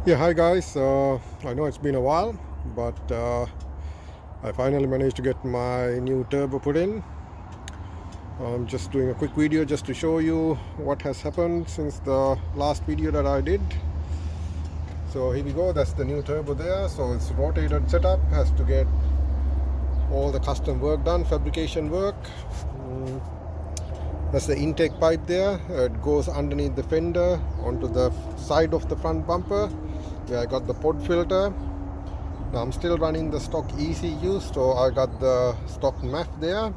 Yeah, hi guys. I know it's been a while, but I finally managed to get my new turbo put in. I'm just doing a quick video just to show you what has happened since the last video that I did. So here we go, that's the new turbo there. So it's rotated setup, has to get all the custom work done, fabrication work. That's the intake pipe there. It goes underneath the fender onto the side of the front bumper where I got the pod filter. Now I'm still running the stock ECU, so I got the stock MAF there,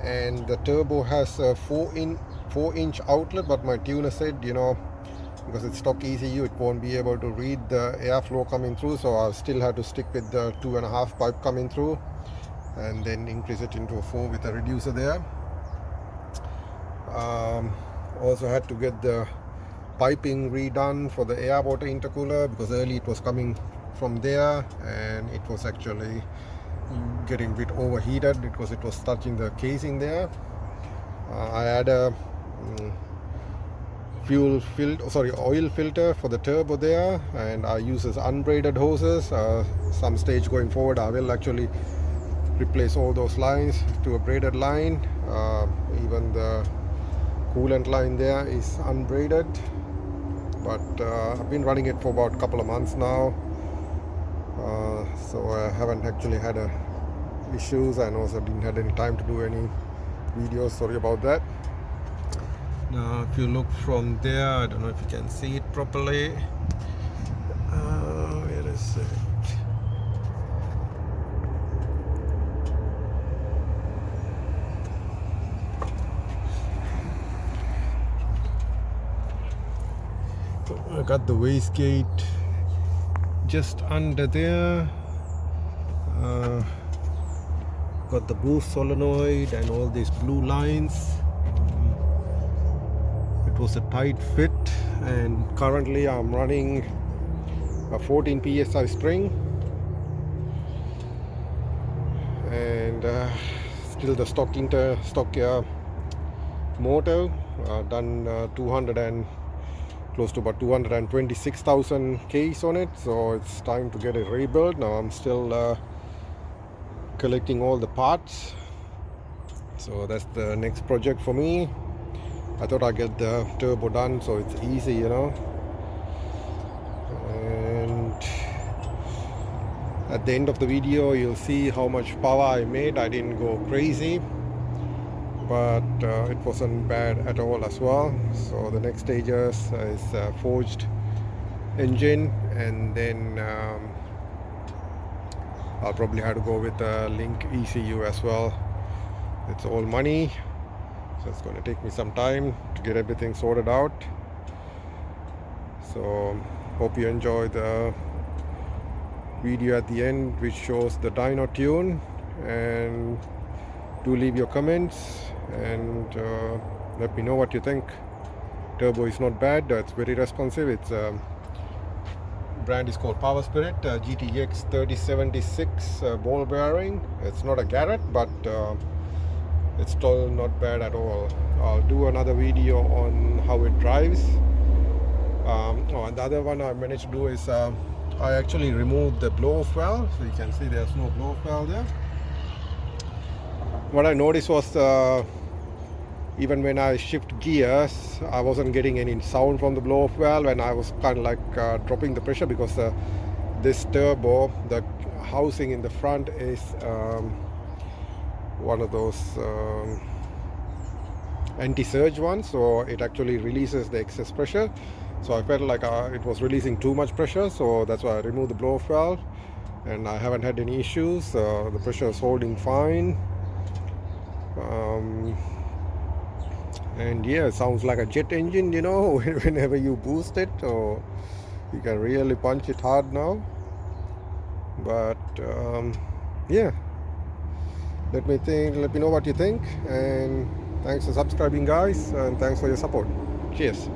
and the turbo has a 4-inch outlet, but my tuner said, because it's stock ECU, it won't be able to read the airflow coming through, so I still had to stick with the 2.5 pipe coming through and then increase it into a 4 with a reducer there. Also had to get the piping redone for the air water intercooler, because early it was coming from there and it was actually getting a bit overheated because it was touching the casing there. I had a oil filter for the turbo there, and I use this unbraided hoses. Some stage going forward I will actually replace all those lines to a braided line. Even the coolant line there is unbraided, but I've been running it for about a couple of months now, so I haven't actually had issues, and also didn't have any time to do any videos. Sorry about that. Now if you look from there, I don't know if you can see it properly. Where is it? I got the wastegate just under there. Got the boost solenoid and all these blue lines. It was a tight fit, and currently I'm running a 14 psi spring, and still the stock motor. Done 200 and close to about 226,000 Ks on it, so it's time to get it rebuilt. Now I'm still collecting all the parts, so that's the next project for me. I thought I'd get the turbo done so it's easy, and at the end of the video you'll see how much power I made. I didn't go crazy, but it wasn't bad at all as well. So the next stages is forged engine, and then I'll probably have to go with a link ECU as well. It's all money, so it's going to take me some time to get everything sorted out. So hope you enjoy the video at the end, which shows the dyno tune, and do leave your comments and let me know what you think. Turbo is not bad, it's very responsive. It's brand is called PowerSpirit, GTX3076 ball bearing. It's not a Garrett, but it's still not bad at all. I'll do another video on how it drives. And the other one I managed to do is I actually removed the blow-off valve, so you can see there's no blow-off valve there. What I noticed was even when I shift gears, I wasn't getting any sound from the blow-off valve, and I was kind of like dropping the pressure, because this turbo, the housing in the front is one of those anti-surge ones, so it actually releases the excess pressure. So I felt like it was releasing too much pressure, so that's why I removed the blow-off valve, and I haven't had any issues. The pressure is holding fine. And yeah, it sounds like a jet engine, whenever you boost it, or you can really punch it hard now. But yeah, let me know what you think, and thanks for subscribing guys, and thanks for your support. Cheers.